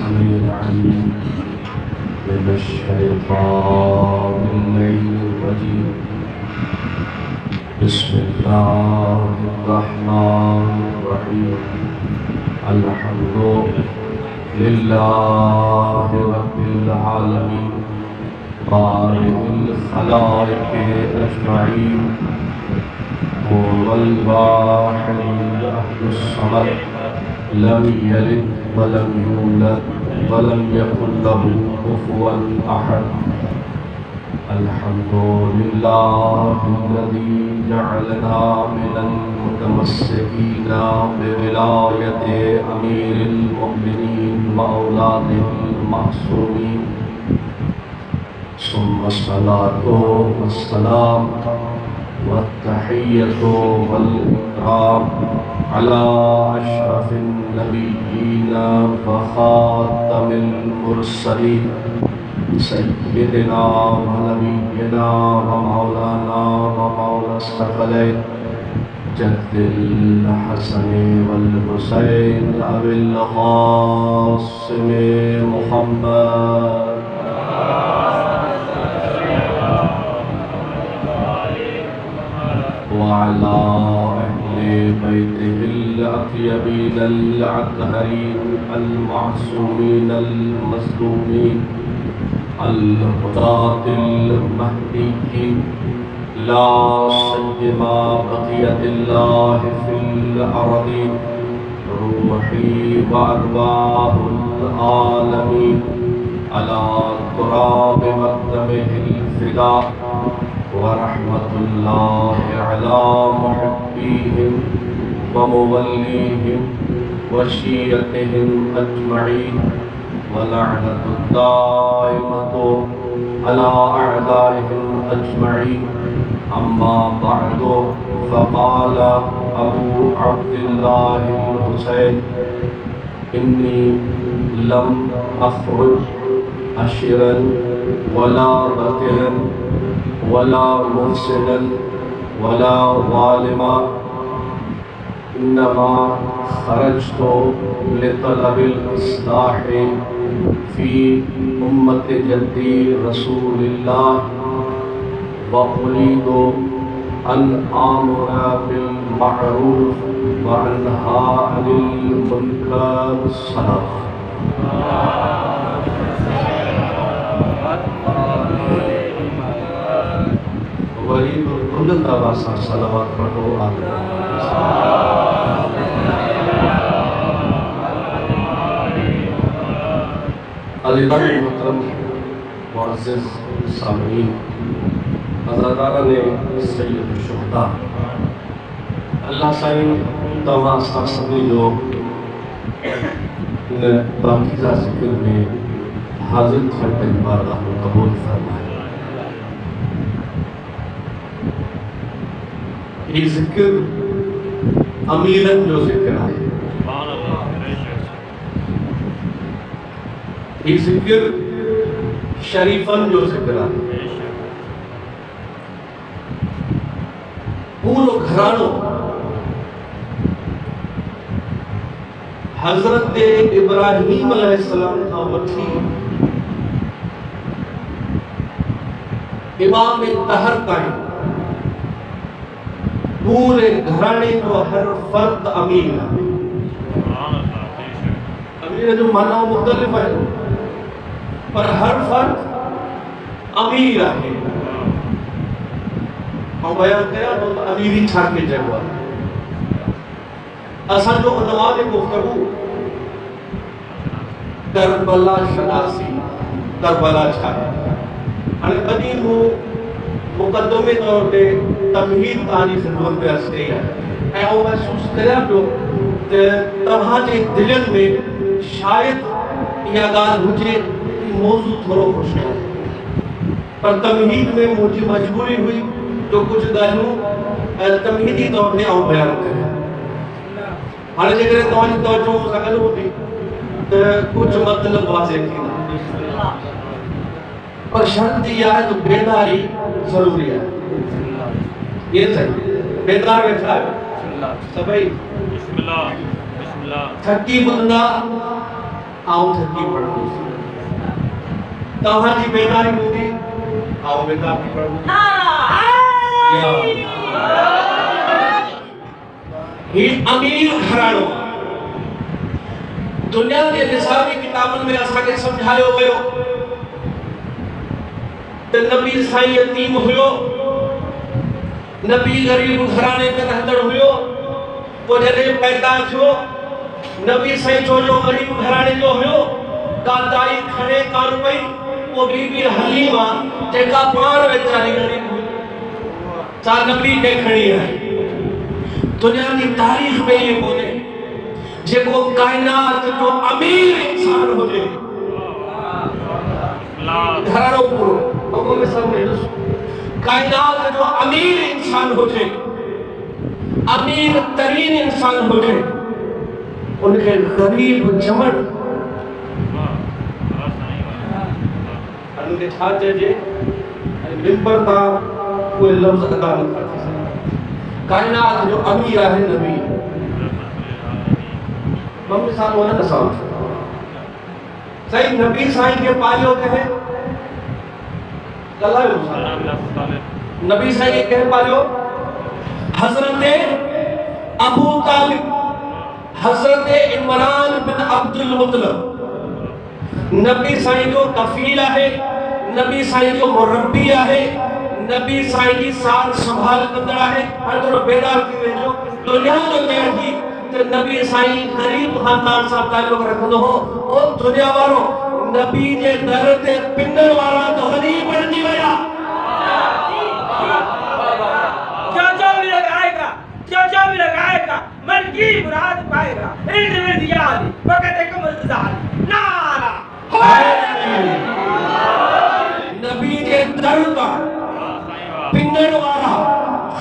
السميع العليم من الشيطان الرجيم. بسم الله الرحمن الرحيم. الحمد لله رب العالمين بارئ الخلائق أجمعين، هو الواحد الأحد الصمد، لم يلد ولم يولد ولم يكن له كفوا أحد. الحمد لله الذي جعلنا من المتمسكين بولاية أمير المؤمنين وأولاده المعصومين، ثم الصلاة والسلام والتحية والإكرام على أشرف النبيين وخاتم المرسلين، سيدنا ونبينا ومولانا ومولى الثقلين جد الحسن والحسين أبي القاسم محمد وعلى أهل بيته الأطيبين الأطهرين المعصومين المظلومين الهداة المهديين، لا سيما بقية الله في الأرض، روحي وأرواح العالمين على تراب مقدمه الفداء، ورحمة الله على محبيهم وموليهم وشيعتهم أجمعين، ولعنة الدائمة على أعدائهم أجمعين. أما بعد، فقال أبو عبد الله الحسين: إني لم أخرج أشرا ولا بطرا ولا محسنا ولا ظالما، إنما خرجت لطلب الإصلاح في أمة جدي رسول الله، وأريد أن آمر بالمعروف وأنهى عن المنكر. الصلاة وعید کل دواسا صلوات پڑھو آمین. عزیزان محترم معزز سامعین، حضرتان سید الشہداء، اللہ سائن تمام سبھی لوگ پاکیزہ ذکر میں حاضر تھے، بارگاہ کو قبول فرمائے. یہ ذکر امیرن جو ذکر ہے، یہ ذکر شریفن جو ذکر ہے، پورو گھرانو حضرت ابراہیم علیہ السلام کا وٹھی امام طاہر تائیں پورے گھرانے کو ہر فرد امیر ہے. امیر جو معنی مختلف ہے، پر ہر فرد امیر ہے. اور بیان کیا تو امیری چھا کے جگہ اساں جو عنوان گفتگو کربلا شناسی، کربلا چھا ہمیں قدیم ہو مقدمے طور پہ تمہید تانی خدمت پہ اس گئی ہے. وہ محسوس کریا جو تمہاں جے دلن میں شاید یہ گال مجھے موضوع تھوڑو خوش ہے، پر تمہید میں مجھے مجبوری ہوئی جو کچھ گالوں تمہیدی طور پہ آؤں بیان کرے. ہاں جے کرے توجہ سکل ہوتی تو کچھ مطلب واضح کی نا، پر شرط یہ ہے تو بیداری ضروری ہے. یہ صحیح بیدار بیٹھا ہے سبھی. بسم اللہ تھکی بندہ आऊं थकी पड़ंदुसि तव्हांजी बेदारी हूंदी आऊं बेदार थी पड़ंदुसि ही अमीर घराणो दुनिया जे निसाबी किताबनि में असांखे सम्झायो वियो त नबी साईं यतीम हुयो नबी गरीब घराणे में रहंदड़ हुयो पोइ जॾहिं पैदा थियो नबी साईं जो गरीब घराणे जो हुयो का दाई खणे कान पई पोइ बीबी हलीमा जेका पाण वेचारी गरीब हुई सा नबी खे खणी आई दुनिया की तारीख में ये कोने जेको कायनात जो अमीर इंसान हुजे घराणो पूरो अगो में सब में कायनात जो अमीर इंसान हुजे अमीर तरीन इंसान हुजे उनके गरीब जमन उनके छा चइजे मिंबर ता कोई लफ्ज़ अदा न कर कायनात जो अमीर है नबी मम्मी साल वाला न साल सही नबी साईं के पालियो कहे गलायो नबी साईं के कहे पालियो हजरत अबू तालिब हजरत इमरान बिन अब्दुल मुतलब नबी साईं जो कफील है नबी साईं जो मुरब्बी है नबी साईं की साथ संभाल कंदड़ है हर थोड़ो बेदार थी वेजो दुनिया जो केर थी तो नबी साईं गरीब खानदान सां ताल्लुक़ रखंदो हो ओ दुनिया वारो नबी जे दर ते पिनर वारा तो गरीब बणजी विया जो भी लगाएगा मन की मुराद पाएगा इल्म में दिया वक्त एक मज़दार नारा नबी के दर का पिनर वाला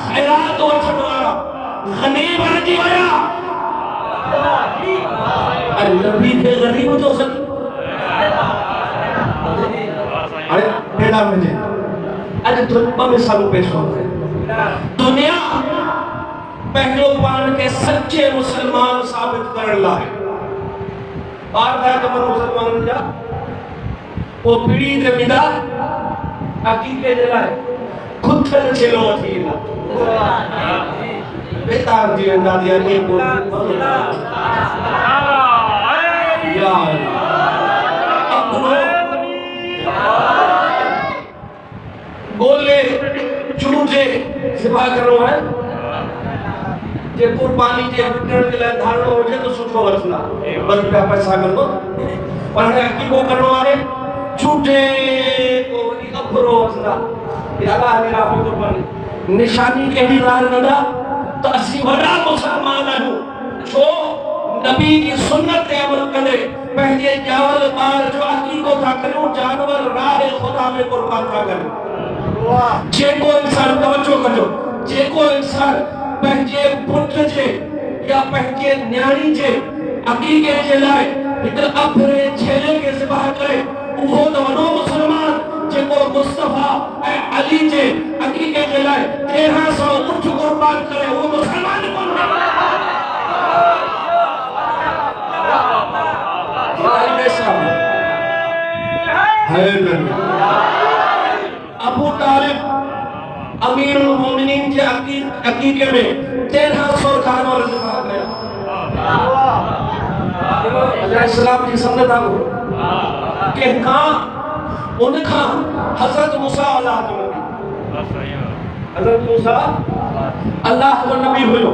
खैरात वठण वाला गनी बणजी विया अरे नबी के गरीब तो सब अरे बेड़ा में जे अरे दुनिया में सब पेश हो गए दुनिया पहलो पान के सच्चे मुसलमान साबित करने लाए बार था कि मन मुसलमान जा वो पीढ़ी दे बिना हकीके जलाए खुद चलो थीला बेतार जी अंदा दिया ने बोल या बोले चूजे सिपा करो है जे कुर्बानी जे विकरण के लिए धारणो होजे तो सुठो वचना बस रुपया पैसा करनो पर की को करनो आहे झूठे को वनी अखरो वचना ये अल्लाह ने आपको कुर्बानी निशानी केड़ी लाल नदा तो असी वडा मुसलमान आहियो छो नबी की सुन्नत ते अमल करे पहले जावल बार जो अकीको था करो जानवर राह खुदा में कुर्बान था करे जे को इंसान तवज्जो करो जे को इंसान पंहिंजे पुट जे या पंहिंजे न्याणी जे अकीके जे लाइ हिक अफरे छेले के ज़िबह करे उहो त वॾो मुसलमान जेको मुस्तफा ऐं अली जे अकीके जे लाइ 1300 ऊंट कुर्बान करे उहो मुसलमान कोन अबू तालिब अमीरुल मोमिनीन के अकीके में 1300 जानवर ज़िबह कया अल्लाह इस्लाम जी सुन्नत आ के का उनका हजरत मूसा अल्लाह जो नबी हजरत मूसा अल्लाह जो नबी हुयो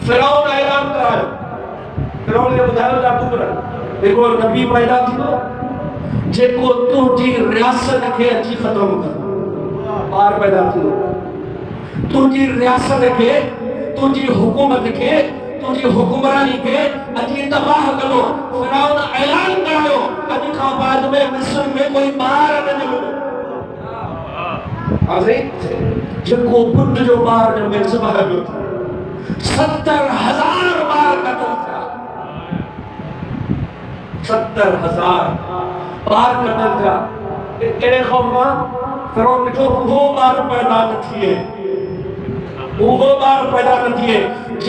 फिरौन ऐलान करायो फिरौन ने बुधायो जा तू कर देखो नबी पैदा थियो जेको तुंहिंजी रियासत खे अची ख़त्म कर बार पैदा थियो तुंहिंजी रियासत खे तुंहिंजी हुकूमत खे तुंहिंजी हुक्मरानी खे अची तबाह कयो फिरौन ऐलान करायो अॼु खां बाद में मिस्र में कोई ॿार न ॼमंदो अरे जेको पुट जो ॿार ॼमे ज़िबह कयो 70,000 ॿार क़त्ल थिया 70,000 ॿार क़त्ल थिया कहिड़े ख़ौफ़ मां फिरौन ॾिठो उहो ॿार पैदा न थिए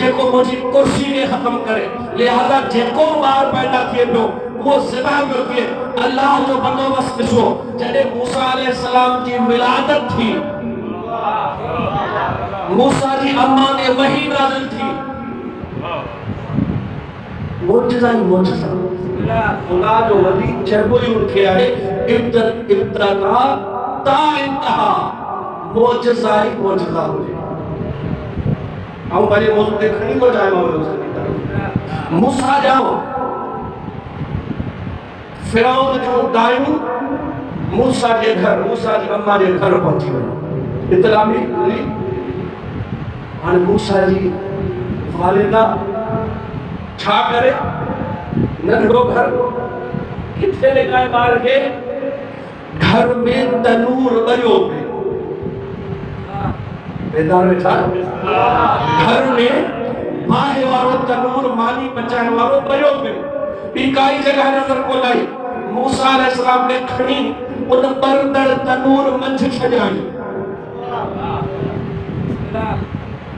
जेको मुझी कुर्सी के खत्म करे लिहाजा जेको बार पैदा थिए पियो वो ज़िबा पियो थिए अल्लाह जो बंदोबस्त ॾिसो जॾहिं मूसा अलैहिस्सलाम जी विलादत थी मूसा जी अम्मा ने वही नाज़िल थी मोजज़ा ही मोजज़ा खुदा जो वली चइबो ई उनखे आहे इब्तदा ता इंतहा मोजज़ा ही मोजज़ा हुजे पंहिंजे मौज़ूअ ते खणी थो चाहियां मूसा जाओ फिरौन जो दायूं मूसा जे घर मूसा जी अम्मा जे घर पहुची वियो इतला मिली हाणे मूसा जी वालिदा छा करे नंढो घर किथे लिकाए ॿार खे घर में तनूर ॿरियो पियो बेदार वेठा घर में बाहि वारो तनूर मानी पचाइण वारो ॿरियो पियो ॿी काई जॻह नज़र कोन आई मूसा अलैहिस्सलाम ने खणी उन ॿरंदड़ तनूर मंझि छॾियाई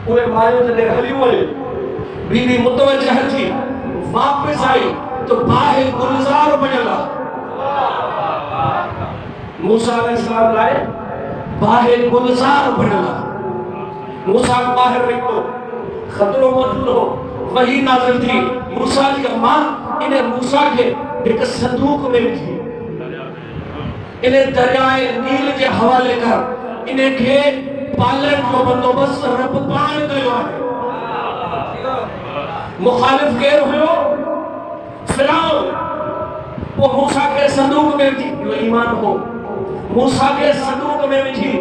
उहे मायूं जॾहिं हली वञे बीवी मुतवजह थी वापस आई तो बाहि गुलज़ार बणियल मूसा अलैहिस्सलाम लाइ बाहि गुलज़ार बणियल मूसा बाहर निकतो खतरो मौजूद हो वही नाज़िल थी मूसा जी अम्मा इन्हें मूसा के एक संदूक में विझी इन्हें दरियाए नील के हवाले कर इन्हें के पालन जो बंदोबस्त रब पाण कयो आहे मुखालिफ केर हुयो फिरौन वो मूसा के संदूक में विझी जो ईमान हो मूसा के संदूक में विझी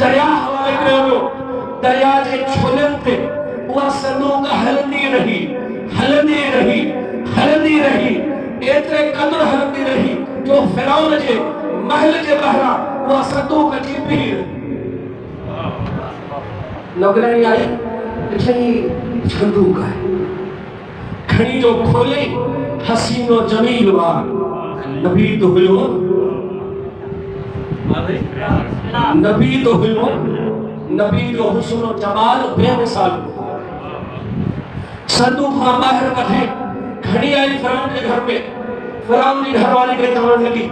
दरिया हवाले कयो दरिया जे छोलनि ते उहा संदूक हलंदी रही एतिरे क़दुरु हलंदी रही जो फिरौन जे महल जे ॿाहिरां उहा संदूक जी भीड़ नौकरानी आई ॾिठई संदूक आहे खणी जो खोले हसीनो जमील वार नबी तो हुयो नबी जो हुस्न और जमाल बेमिसाल संदूक मां बाहर कढे खड़ी आई फिरौन के घर में फिरौन जी घरवाली के चवण लगी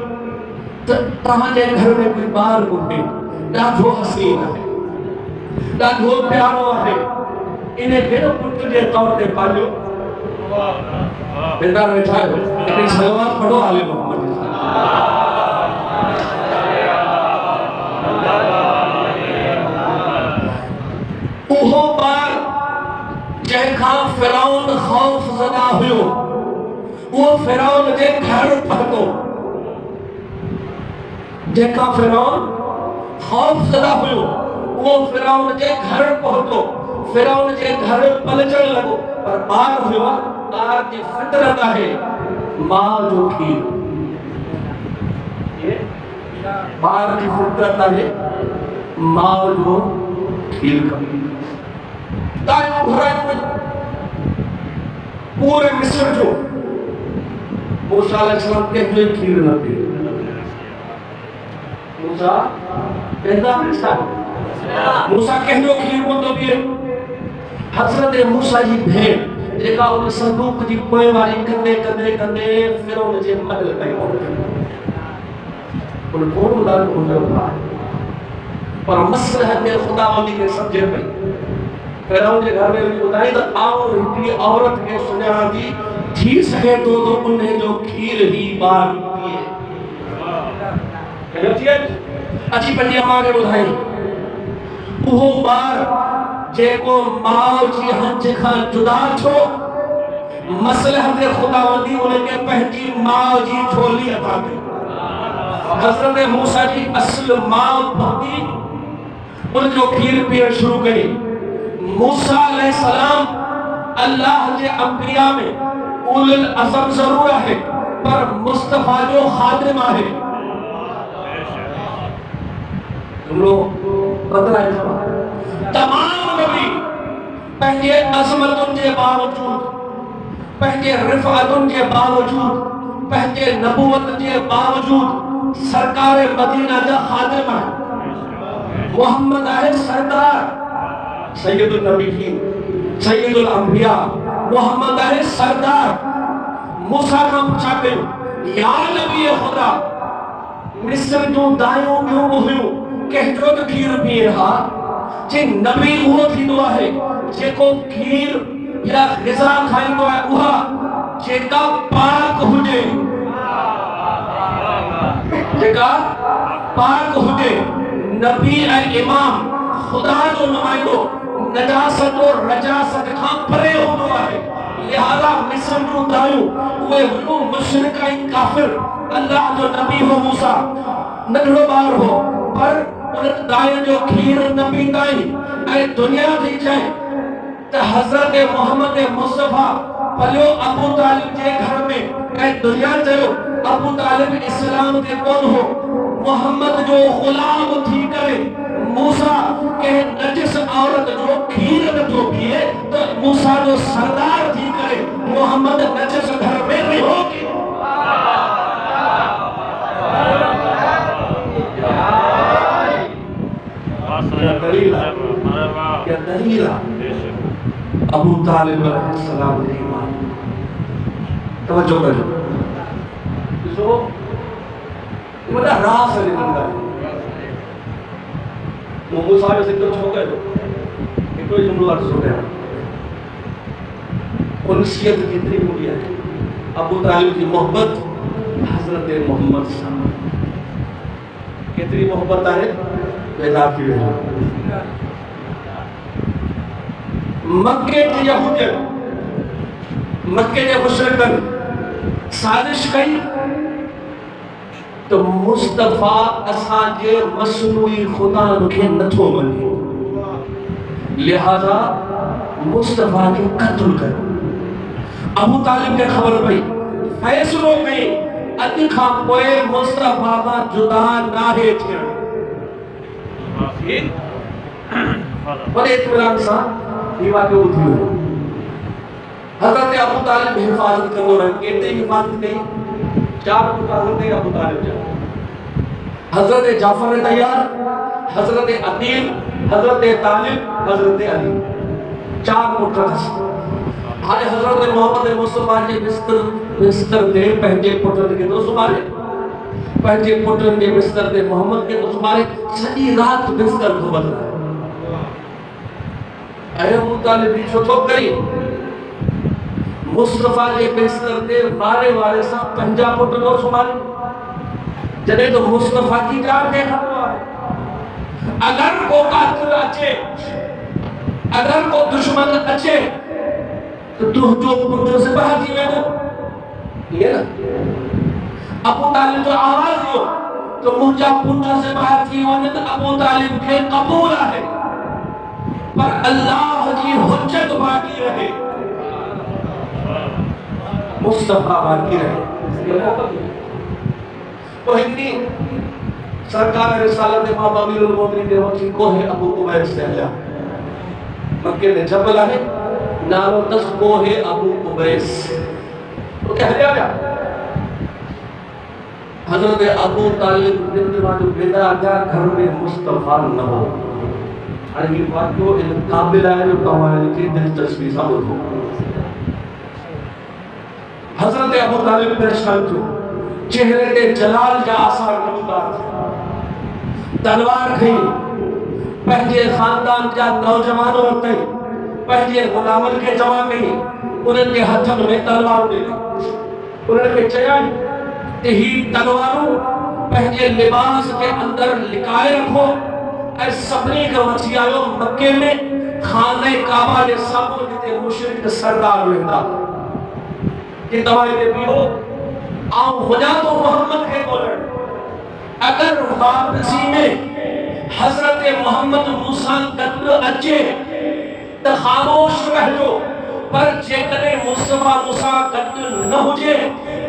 तव्हांजे घर में कोई ॿार कोन्हे ॾाढो हसीन आहे ॾाढो प्यारो आहे इन्हें खे पुट जे तौर ते पालियो बेटा वेठा आहियो हिकिड़ी सलवात पढ़ो आले मोहम्मद उहो ॿार जंहिंखां फिरौन खौफ ज़दा हुयो उहो फिरौन जे घर पहुतो जंहिंखां फिरौन खौफ ज़दा हुयो उहो फिरौन जे घर पहुतो फिरौन जे घर पलचण लॻो पर ॿार हुयो ॿार जी फितरत आहे माउ जो खीर ॿार जी फितरत आहे माउ जो खीर खपे दायूं घुरायूं पूरे मिस्र जो मूसा अलैहिस्सलाम कंहिंजो खीर न पियो मूसा पैदा मूसा कंहिंजो खीर कोन थो पीए हज़रत मूसा जी भेण जेका उन संदूक जी पोइवारी कंदे फिरौन जे महल ताईं पहुती उन कोन ॿुधायो हुनजो भाउ पर मसलहत में खुदा वली खे सम्झे पई फिरौन जे घर में ॿुधाई त आओ हिकिड़ी औरत खे सुञाणा थी सघे तो उन जो खीर ही ॿार पीए अची पंहिंजी अम्मा खे ॿुधाई उहो ॿार जेको माउ जी हंज खां जुदा थियो मसलहत खुदावंदी उनखे पंहिंजी माउ जी झोली अता कई हज़रत मूसा जी असल माउ पहुती उनजो खीर पीअण शुरू कई मूसा अलैहिस्सलाम अल्लाह के अंबिया में उलुल अज़म जरूर है पर मुस्तफा जो खादिम है तमाम नबी पंहिंजे अज़मतुन के बावजूद पंहिंजे रिफ़अतुन के बावजूद पंहिंजे नबूवत के बावजूद सरकार मदीना जा खादिम है मोहम्मद है सरदार सैयदुन नबीयीन سید الانبیاء محمد ہے سردار موسیٰ کا پوچھا کیوں یا نبی خدا مصر جو دائیوں کیوں ہوئیوں کہتو تو کھیر پی رہا جے نبی وہ تھی دعا ہے جے کو کھیر یا غذا کھائی دعا ہے وہا جے کا پاک ہو جے جے کا پاک ہو جے نبی اے امام خدا جو نمائندو نجاست اور رجاست کھاں پرے ہو دعا ہے لہذا مصر جو دائیوں وہ ہنو مشرقین کافر اللہ جو نبی ہو موسیٰ نگڑو بار ہو پر انہیں دائیں جو کھیر نبی دائیں اے دنیا دی جائیں تو حضرت محمد مصطفیٰ پلیو ابو طالب جے گھر میں اے دنیا جائو ابو طالب اسلام دے کون ہو محمد جو غلام تھی کرے موسیٰ کہ نجس عورت جو کھیر نتو کیے تو موسیٰ جو سردار تھی کرے محمد نجس گھر میں نہیں ہوگی کیا دلیل ابو طالب علیہ السلام نے ایمان توجہ کرو سو یہ بڑا راز ہے زندہ وہ موسیٰ میں سے کچھ ہو گئے تو کوئی جملہ عرض ہو گیا انسیت کتنی ہوئی ہے ابو طالب کی محبت حضرت محمد صلی اللہ علیہ وسلم کتنی محبت ہے بیدار کی وجہ مکے کے یہودیان مکے کے مشرکن سازش کئی تو مصطفیٰ اساں جے مصنوعی خدا کے نتھو ملی لہذا مصطفیٰ کے قتل کرو ابو طالب کے خبر بھئی فیصلوں میں ادھی کھاں کوئے مصطفیٰ کا جدا ناہے تھے بڑے اطمینان سا یہ واقعہ ہوتی ہے حضرت ابو طالب حفاظت کرو رہے کہتے حفاظت نہیں چار حضرت ابو طالب جا حضرت جعفر تیار حضرت عقیل حضرت طالب حضرت علی چار پٹرس ہارے حضرت محمد مصطفیٰ جے بستر دے پہنجے پٹر کے دو سمارے پہنجے پٹر کے بستر دے محمد کے دو سمارے سنی رات بستر کو بدل رہے اے ابو طالب بھی چھو چھوک کری مصطفیٰ جے بستر دے وارے وارے سا پہنجا پٹر کو سمارے جنہیں تو مصطفیٰ کی جان دے کھا اگر کو قاتل اچھے اگر کو دشمن اچھے تو جو پٹر سے باہر جی میں یہ نا ابو طالب جو آواز ہو تو مجھا پٹر سے باہر جی میں ابو طالب کے قبول ہے پر اللہ کی حجت باقی رہے مصطفیٰ باقی رہے تو ہندی سرکار رسالت امام امیر المومنین نے وقتی کوہ ابو عبید سے لیا مکہ نے جبل ہے نالو تس کوہ ابو عبید تو کہہ لیا گیا حضرت ابو طالب نے جو بیدا گیا گھر میں مصطفیٰ نہ ہو اور یہ بات کو قابل ہے جو تمہارے کی دلچسپی ثابت ہو حضرت ابو طالب پریشان تھو چہرے تے جلال جا آثار نمودار تھے تلوار کھئی پہنجے خاندان جا نوجوانوں رکھتے پہنجے غلامن کے جمع کہیں انہوں کے ہتھن میں تلوار دے لی انہوں کے چیان تہی تلواروں پہنجے لباس کے اندر لکائے رکھو اے سبنی کا وچی آئیو مکے میں خانہ کعبہ نے سامو جتے مشرک سردار رہتا کہ دوائی دے بھی ہو آؤں خدا تو محمد کے بولر اگر واپسی میں حضرت محمد موسیٰ قتل اچھے تو خاموش رہ جو پر جیکنے مصطفیٰ موسیٰ قتل نہ ہو جے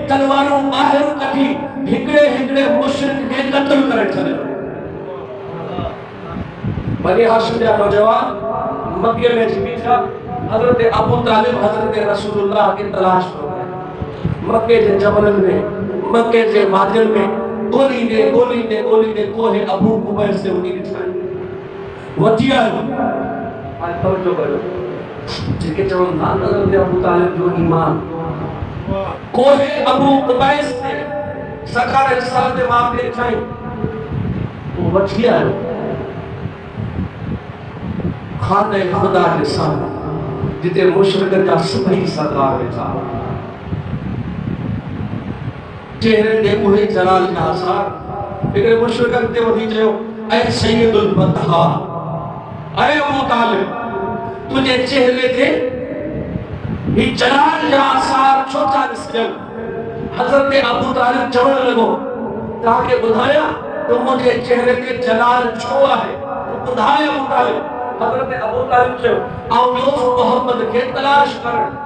تلواروں باہر کٹھی ہکڑے ہکڑے مشرک کے قتل کرے چلے بنی ہاشم دیا نوجوان مکے میں جبی تھا حضرت ابو طالب حضرت رسول اللہ کی تلاش ہو گئے مکے کے جبلن میں مکے کے وادل میں گولی نے کوہ ابو عبید سے انہیں اٹھائے وجیہ ہے آج توجہ کرو जेके चवनि था हज़रत अबू तालिब जो ईमान कोहे अबू उबैस ते सरकार रिसालत मां पे ठाई वो वठी आयो खाने खुदा के सामने जिते मुशरिकन जा सभई सरदार वेठा चेहरे ते उहे जलाल जा आसार हिकिड़े मुशरिकन ते वठी चयो ऐ सैयदुल बतहा ऐ अबू तालिब तुझे चेहरे ते ही जलाल जा आसार छो था ॾिसजनि हज़रत अबू तालिब चवण लॻो तव्हांखे ॿुधायां तो मुझे चेहरे ते जलाल छो आहे ॿुधाए अबू तालिब हज़रत अबू तालिब चयो आउं वियुसि मोहम्मद खे तलाश करण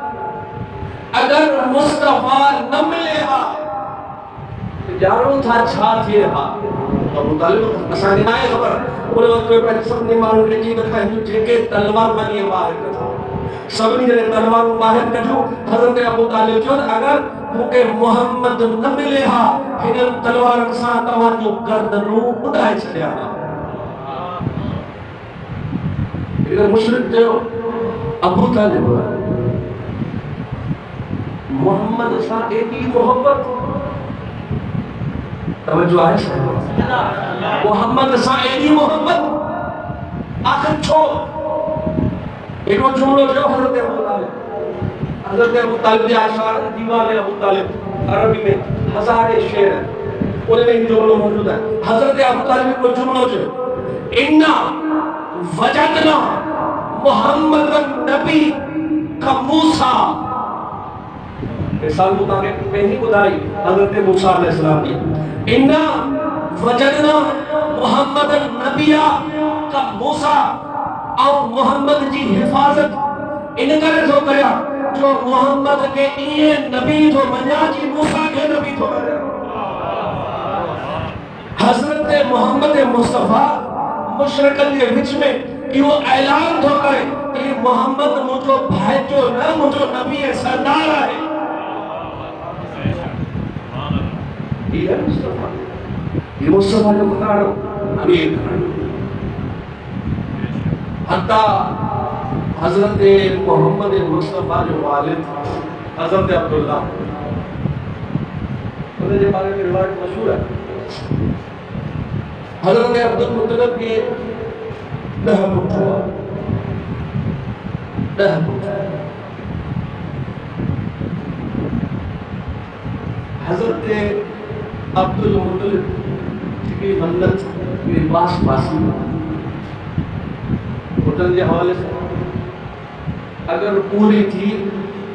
अगर मुस्तफा न मिले हा जाणूं था छा थिए हा अबू तालिब असांखे न आहे ख़बर उन वक़्त में पंहिंजे सभिनी माण्हुनि खे चई रखायूं जेके तलवार वञी ॿाहिरि कढो सभिनी जणे तलवारूं ॿाहिरि कढियूं हज़रत अबू तालिब चयो अगर मूंखे मोहम्मद न मिले हा हिननि तलवारनि सां तव्हांजो गर्दनूं उॾाए छॾिया हा हिकिड़े मुशरिक चयो अबू तालिब मोहम्मद सां एॾी मोहब्बत तवज्जो आहे मोहम्मद सां एॾी मोहब्बत आख़िर छो हिकिड़ो जुमिलो चयो हज़रत अबू तालिब जे आशार दीवान अबू तालिब अरबी में हज़ारे शेर उन में ही जुमिलो मौजूद है हज़रत अबू तालिब को जुमिलो चयो इन्ना वजदना मोहम्मद नबी का मूसा मिसाल मुताबिक पहली खुदाई हज़रत मूसा अलैहिस्सलाम की इन्ना वजदना मोहम्मद नबिया का मूसा और मोहम्मद जी हिफाजत इन करे थो करिया जो मोहम्मद के इए नबी जो मञा जी मूसा के नबी थो करिया हज़रत मोहम्मद मुस्तफा मुशरिकन के विच में इहो ऐलान थो करे कि मोहम्मद मुझो भाइजो न मुझो नबी सरदार आहे ये मुस्तफा जो बताड़ो अमीर हत्ता हज़रत मोहम्मद मुस्तफा जो वालिद हज़रत अब्दुल्ला उनके बारे में रिवायत मशहूर है हज़रत अब्दुल मुत्तलिब के 10 पुत्र हुआ 10 पुत्र हज़रत अब्दुल मुत्तलिब की मन्नत लिबास पासी पुटन जे हवाले से अगर पूरी थी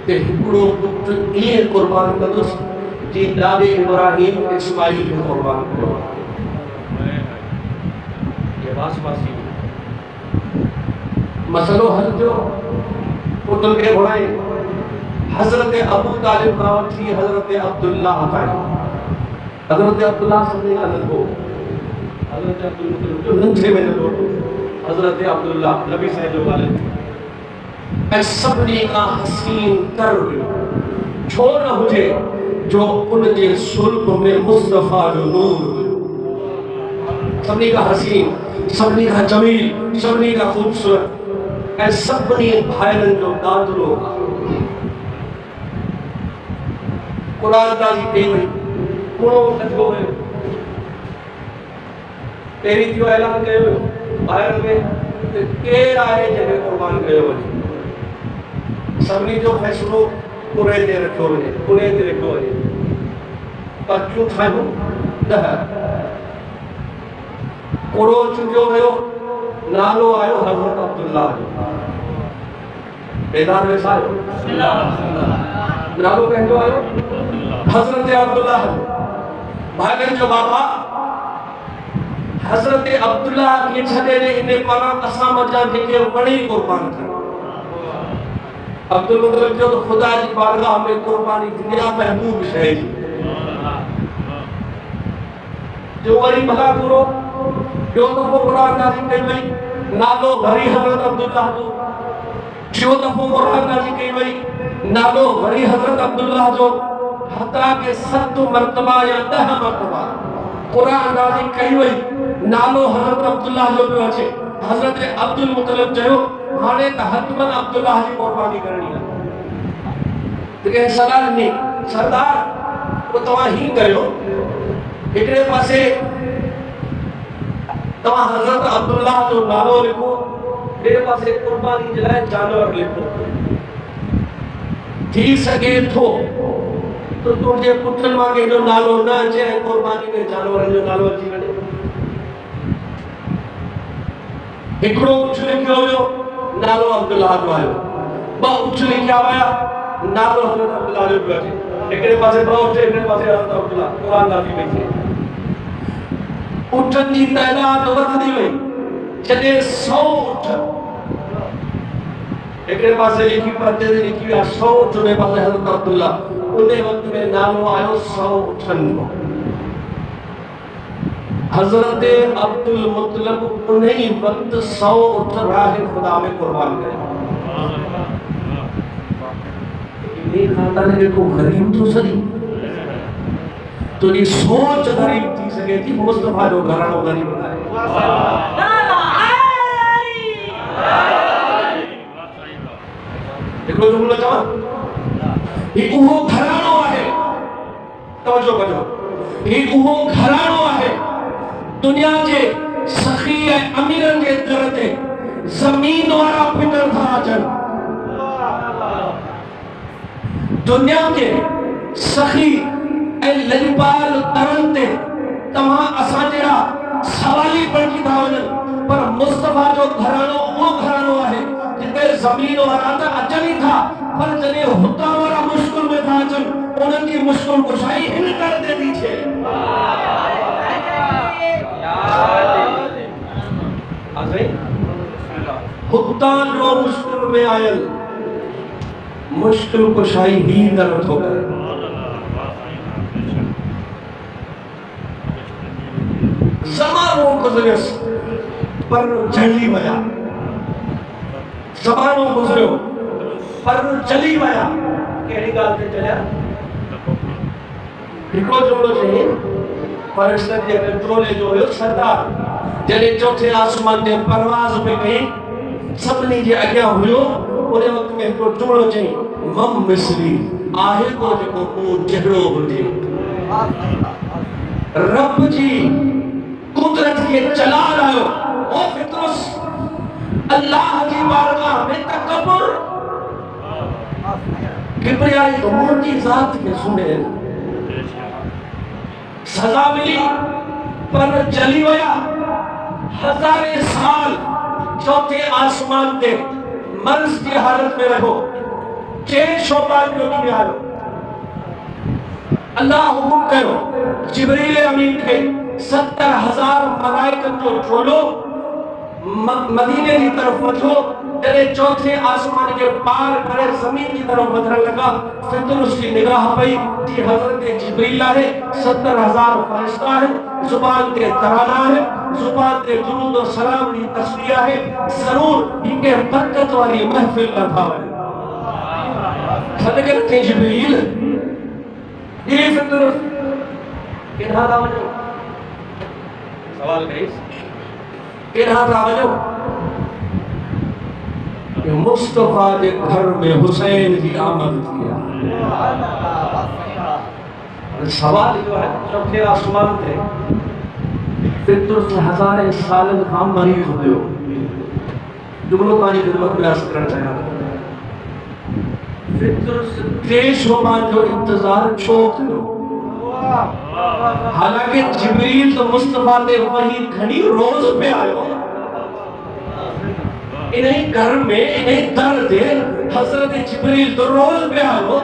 ते हिकिड़ो पुत्र ईअं क़ुर्बान कंदुसि जीअं ॾाॾे इब्राहिम इस्माइल खे क़ुर्बान कयो लिबास पासी मसलो हल थियो पुटन खे घुराई हज़रत अबू तालिब खां वठी हज़रत अब्दुल्ला ताईं हज़रत अब्दुल्ला सभिनी खां नंढो हज़रत अब्दुल मुत्तलिब जो नंढे में नंढो हज़रत अब्दुल्ला नबी साहिब जो वालिद ऐं सभिनी खां हसीन कर हुयो छो न हुजे जो उन जे सुल्ब में मुस्तफा जो नूर हुयो सभिनी खां हसीन सभिनी खां जमील सभिनी खां ख़ूबसूरत ऐं सभिनी भाइरनि जो दादरो क़ुरान ताज़ी कई वई कूड़ो कढियो वियो पहिरीं जो ऐलान कयो वियो ॿाहिरि में केरु आहे जंहिंखे क़ुर्बान कयो वञे सभिनी जो फ़ैसिलो कुरे ते रखियो वञे कुरे ते रखियो वञे पर्चियूं ठाहियूं 10 कुड़ो चुगियो वियो नालो आयो हज़रत अब्दुल्ला जो बेदार वेसायो नालो कंहिंजो आयो हज़रत अब्दुल्ला भाइरनि जो बाबा हज़रत अब्दुल्ला खे छॾे ॾे इन पारां असां मज़ा जेके वणी क़ुर्बान कयो अब्दुल मुत्तलिब जो ख़ुदा जी बारगाह में क़ुर्बानी थींदी आहे महबूब शइ जी जो वरी भला पूरो ॿियो दफ़ो क़ुरान नाज़िल कई वई नालो वरी हज़रत अब्दुल्ला जो टियों दफ़ो क़ुरान नाज़िल कई वई नालो वरी हज़रत अब्दुल्ला जो हत्ता के 7 मरतबा या 10 मरतबा क़ुरान नाज़िल कई वई नालो हज़रत अब्दुल्ला जो पियो अचे हज़रत अब्दुल मुत्तलिब चयो हाणे त हतमन अब्दुल्लाह जी कुर्बानी करणी आहे त कंहिं सलाह ॾिनी सरदार पोइ तव्हां ही कयो हिकिड़े पासे तव्हां हज़रत अब्दुल्लाह जो नालो लिखो ॿिए पासे कुर्बानी जे लाइ जानवर लिखो थी सघे थो तो तुंहिंजे पुटनि मां कंहिंजो नालो न अचे ऐं कुर्बानी में जानवरनि जो नालो अची वञे हिकिड़ो उठ लिखियो हुयो नालो अब्दुल्लाह जो आयो ॿ उठ लिखिया हुया नालो हज़रत अब्दुल्लाह जो पियो अचे हिकिड़े पासे ॿ उठ हिकिड़े पासे हज़रत अब्दुल्लाह क़ुरान नाज़िल पई थिए उठनि जी तइदाद वधंदी वई जॾहिं 100 उठ हिकिड़े पासे लिखी परते ते लिखी विया 100 उठ ॿिए पासे हज़रत अब्दुल्लाह उन वक़्त में नालो आयो 100 उठनि जो हज़रत अब्दुल मुतलब उन्हीं वक्त 100 उठ राह खुदा में कुर्बान करे ये खाता ने को गरीब तो सही तो ये सोच गरीब थी सके थी मुस्तफा जो घरानो गरीब बनाए देखो जुमलो चवा ये वो घरानो है तवज्जो कजो ये वो घरानो है दुनिया जे सखी ऐं अमीरन जे दर ते ज़मीन वारा पिनर था अचनि दुनिया जे सखी ऐं लजपाल तरन ते तव्हां असां जहिड़ा सवाली बणिजी था वञनि पर मुस्तफा जो घरानो उहो घरानो आहे जिते ज़मीन वारा त अचनि ई था पर जॾहिं हुतां वारा मुश्किल में था अचनि उन्हनि जी मुश्किल कुशाई हिन कर ते थी थिए हुतां जो मुश्किल में आयल मुश्किल कुशाई ही कर थो करे ज़मानो गुज़रियस पर जली वया ज़मानो गुज़रियो पर जली वया कहिड़ी ॻाल्हि ते चलिया हिकिड़ो जुमिलो चई फरिश्तनि जे कंट्रोले जो हुयो सरदार जॾहिं चौथे आसमान ते परवाज़ पे कई सभिनी जे अॻियां हुयो उन वक़्त में हिकिड़ो जुमिलो चई मम मिसरी आहे को जेको मूं जहिड़ो हुजे रब जी कुदरत के चला रहा ओ फितरस अल्लाह की बारगाह में तकब्बुर किबरियाई उमर की जात के सुने सजा मिली पर जली वया हजारे साल चौथे आसमान ते मर्ज की हालत में रहो के शोबान जो नहीं आयो अल्लाह हुकुम करो जिब्रील अमीन के 70,000 मलाइकत जो टोलो मदीने की तरफ वठो जॾहिं चौथे आसमान के पार करे ज़मीन की तरफ वधण लगा फितरस की निगाह पई कि हज़रत जिब्रील है 70,000 फरिश्ता है जुबान ते तराना है जुबान ते दुरूद और सलाम की तस्बीह है जरूर इनके बरकत वाली महफिल लगा है सदके ते जिब्रील ये फितरस किना था वञो सवाल कईस किना था वञो कि मुस्तफा के घर में हुसैन की आमद थी सवाल जो है चौथे आसमान थे फितरस हज़ारे सालन खां मरीज़ हुयो जुमलो तव्हांजी ख़िदमत में अर्ज़ करणु चाहियां फितरस टे शोबान जो इंतज़ार छो कयो हालांकि जिब्रील तो मुस्तफा ते वही घणी रोज़ पे आयो इन्हीं घर में इन्हीं दर ते हज़रत जिब्रील तो रोज़ पे आयो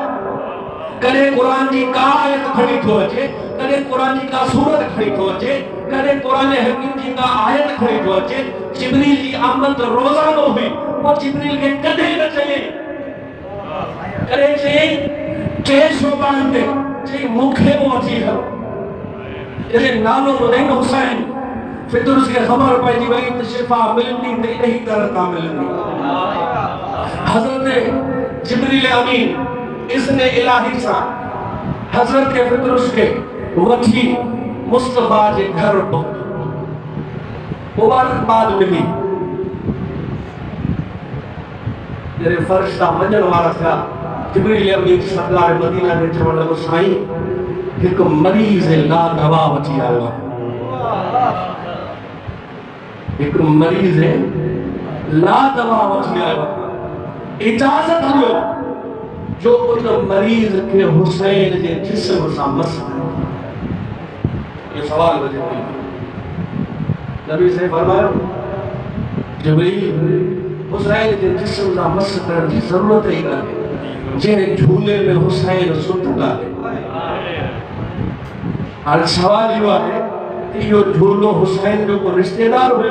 कदे कुरान जी का आयत खड़ी थो अचे कदे कुरान जी का सूरत खड़ी थो अचे कदे कुरान हकीम जी का आयत खड़ी थो अचे जिब्रील जी आमद रोज़ानो हुई वो जिब्रील के कदे न चले करे चई के शोबान ते चई मूंखे वो अची हलो जॾहिं नालो ॿुधाईं हुसैन फितरस के खबर पइजी वई त शिफा मिलंदी त इन्ही तरह तां मिलंदी हज़रत जिब्रील अमीन इसने इलाही सा हज़रत के फितरस के वठी मुस्तफा जे घर मुबारकबाद मिली جڑے فرشتہ منجن وارا تھا جبریل امین سرکار مدینہ نے چوڑ لگو سائیں ایک مریض لا دوا وٹھی آیا ایک مریض لا دوا وٹھی آیا اجازت ہوئے جو ان مریض کے حسین کے جسم سا مس یہ سوال وجہ نبی سے فرمایا جبریل حسین کے جسم سا مس کرنے کی ضرورت ہی نہ جے جھولے میں حسین سٹ ڈالے اور سوال یہ ہے کہ یہ جھولو حسین جو کو رشتہ دار ہوئے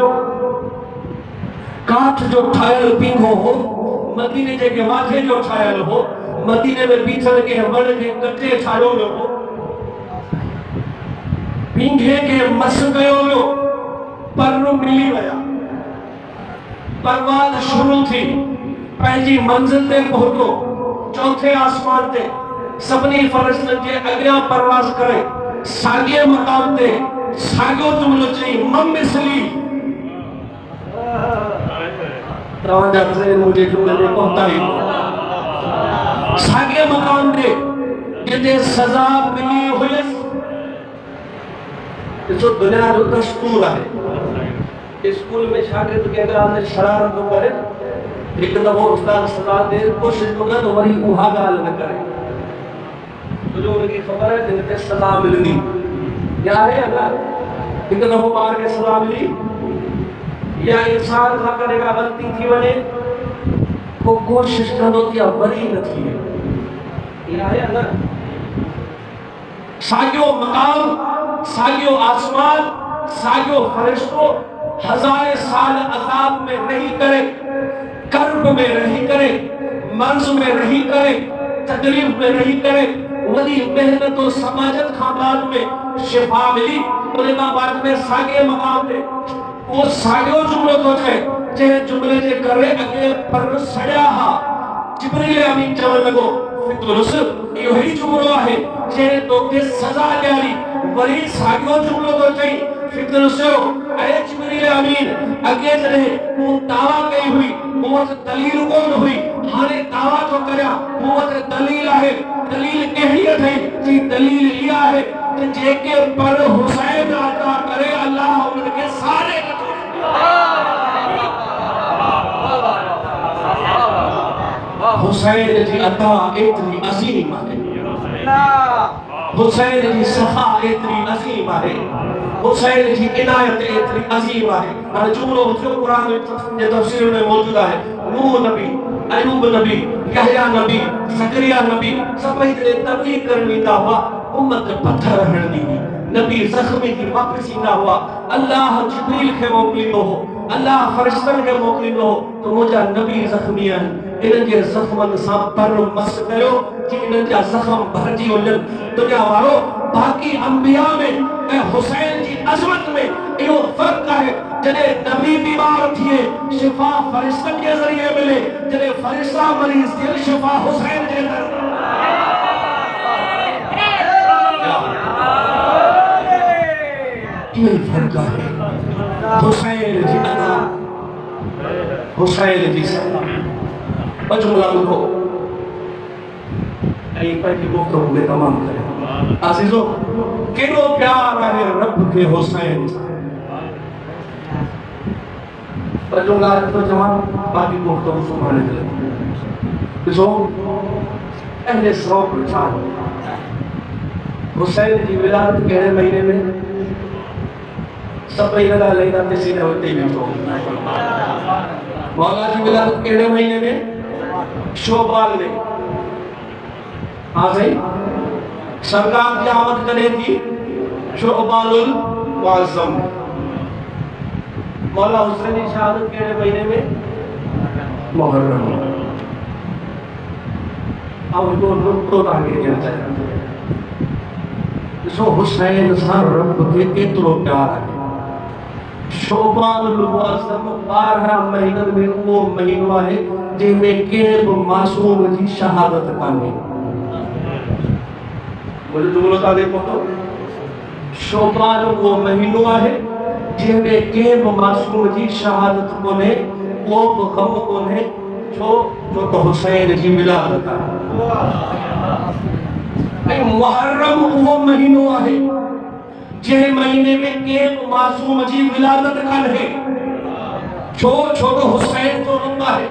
کاٹ جو ٹھائل پینگو ہو مدینے جے کے واجے جو ٹھائل ہو مدینے میں بیچھڑ کے وڑ کے کٹے ٹھائلو ہو پینگے کے مس گئے ہو پر ملی ویا پرواز شروع تھی پہنجی منزل تے پہنچو چوتھے آسمان تے سبنی فرشتن جے اگیاں پرواز کرے ساگے مقام تے ساگو جملو چاہیے مم مثلی تمام جاتے مجھے جملے پہنچا ہی ساگے مقام تے جتے سزا ملی ہوئے اس دنیا جو دستور ہے اسکول میں شاگرد کے اگر آنے شرارت نہ کرے لیکن وہ استاد سزا دے کوشش نہ کرے تو وہی اوہا گال نہ کرے تو جو ان کی خبر ہے جن کے سزا ملنی کیا ہے اگر لیکن وہ مار کے سزا ملی یا انسان تھا کرے گا غلطی تھی ونے وہ کوشش کرو کیا بری نہ تھی کیا ہے اگر ساگیو مقام ساگیو آسمان ساگیو فرشتوں ہزار سال عذاب میں رہی کرے کرب میں رہی کرے مرض میں رہی کرے تکلیف میں رہی کرے وہی محنت و سماجت خاندان میں شفا ملی علماء بعد میں ساگے مقام دے وہ ساگیو جملے تو جائے جہے جملے جے کرے اگے پر سڑیا ہا جبریل امین چوڑ لگو فکر رسل یہ ہی جملہ ہے جہے تو کے سزا جاری وہی ساگیو جملے تو جائے فکر رسل اے جبریل امین اگے رہے وہ دعویٰ کئی ہوئی موت دلیل کون ہوئی ہانے دعویٰ تو کریا موت دلیل ہے دلیل کہیت ہے جی دلیل لیا ہے کہ جے کے پر حسین عطا کرے اللہ ان کے سارے حسین جی عطا اتنی عظیم ہے حسین جی صفا اتنی عظیم ہے حسین جی عنایت اتنی عظیم ہے اور جملوں جو قرآن میں تفسیر میں موجود ہے نوح نبی ایوب نبی یحییٰ نبی زکریا نبی سب اتنے تبلیغ کرنی دا ہوا امت پتھر ہڑنی نبی زخمی کی واپسی نہ ہوا اللہ جبریل کے موکلی ہو اللہ فرشتن کے موکلی ہو تو مجھا نبی زخمی ہیں انہاں جے زخمن سا پر مس کریو کہ انہاں جا زخم بھرجی ولن دنیا وارو باقی انبیاء میں اے حسین جی عظمت میں یہ فرق ہے جنہیں نبی بیمار تھیے شفا فرشتن کے ذریعے ملے جنہیں فرشتہ مریض تھے شفا حسین جے در یہ فرق ہے حسین جی عطا حسین جی سلام بجملہ لکھو ای پہلی گفتگو میں تمام کریں عزیزو کنو پیار ہے رب کے حسین بجملہ تو جوان باقی گفتگو سبحانے دلے اسو اہل سوک رچان حسین جی ولادت کہنے مہینے میں سب مہینہ دا لینا تسینے ہوتے بھی تو مولا جی ولادت کہنے مہینے میں شوبال میں آج ہے سرکار کی آمد کرنے تھی شوبال المعظم مولا حسین شہادت کہنے مہینے میں محرم اب تو رکھو آگے جانا چاہتا ہے سو حسین سار رب کے اترو پیار ہے شوبان المعظم 12 مہینہ میں وہ مہینہ ہے جن میں کیب معصوم جی شہادت کانے مجھے جملہ تا دے پتو شوبان وہ مہینہ ہے جن میں کیب معصوم جی شہادت کانے وہ غم کانے छो जो तो हुसैन जी विलादत आहे। मुहर्रम वो महीनो आहे जे महीने में के मासूम जी विलादत कान्हे। छो तो हुसैन जो रुंद आहे।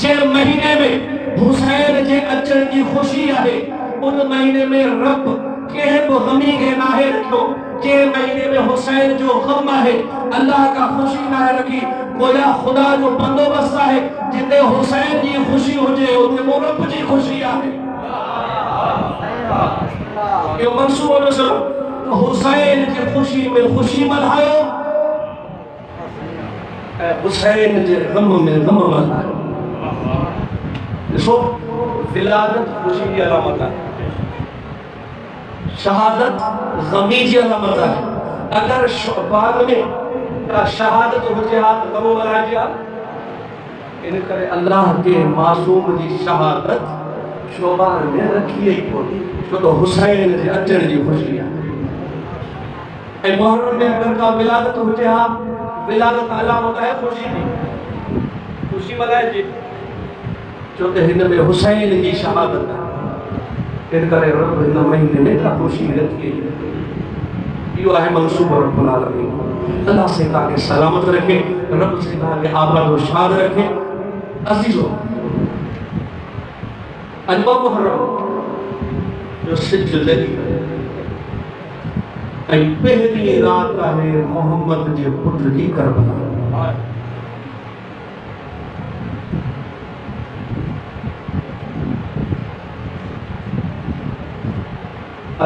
जे महीने में हुसैन जे अचण जी खुशी आहे, उन महीने में रब कंहिं बि गमी खे नाहे रखियो। जे महीने में हुसैन जो गम आहे, अल्लाह का खुशी नाहे रखी। गोया खुदा जो बंदोबस्त आहे, जिते हुसैन जी खुशी हुजे उते वो रब जी खुशी आहे। यो मंसूबो ॾिसो, हुसैन जी खुशी में खुशी मल्हायो ऐं हुसैन जे गम में गम मल्हायो। ॾिसो, विलादत खुशी जी अलामत आहे, शहादत गमी जी अलामत आहे। अगर बाग में का शहादत हुजे हा त गम मल्हाइजे हा। इन करे अल्लाह के मासूम जी शहादत शोभार में रखी ई कोन्हे, छो तो हुसैन जे अचण जी खुशी आहे। ऐं मुहर्रम में अगर का विलादत हुजे हा, विलादत अलामत आहे खुशी जी, खुशी मल्हाइजे, छो त हिन में हुसैन जी शहादत आहे। इन करे रब हिन महीने में का खुशी रखी इहो आहे मंसूबो रब्बुल आलमीन। अल्लाह से तव्हांखे सलामत रखे, रब से तव्हांखे आबाद व शाद रखे। अज़ीज़ो, अॼु मुहर्रम जो सिज लॻी ऐं पहिरीं रात आहे मोहम्मद जे पुट जी करबला।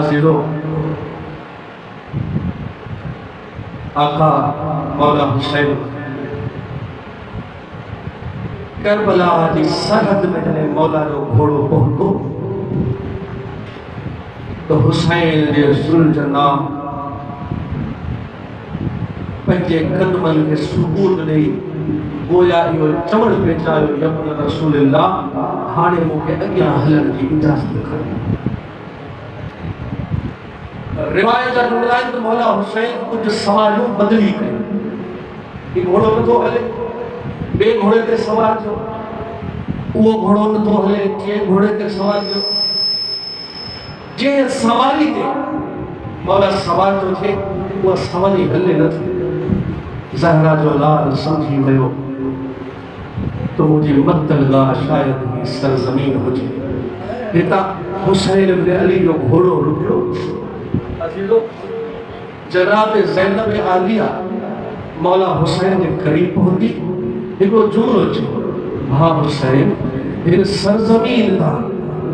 अज़ीज़ो, आका मौला हुसैन करबला जी सरहद में जॾहिं मौला जो घोड़ो पहुतो तो हुसैन जे ज़ुल्जना पंहिंजे कदमनि खे सुकून ॾेई गोया इहो चवण पिए चाहियो, यब्न रसूलिल्लाह, हाणे मूंखे अॻियां हलण जी इजाज़त खपे। रिवायत ॿुधाइनि त मौला हुसैन कुझु सवारियूं बदिली कयूं। हीउ घोड़ो नथो हले, ॿिए घोड़े ते सवार थियो, उहो घोड़ो नथो हले, टिएं घोड़े ते सवार थियो। जंहिं सवारी ते मौला सवार थो थिए, उहा सवारी हले नथी। ज़हरा जो लाल सम्झी वियो तो मुंहिंजी मतलगाह शायदि ही सरज़मीन हुजे। हितां हुसैन इब्न अली जो घोड़ो रुकियो। अज़ीज़ो, जनाब ज़ैनब आलिया मौला हुसैन जे करीब पहुती, हिकिड़ो जुमिलो चयो, भाउ हुसैन, हिन सरज़मीन तां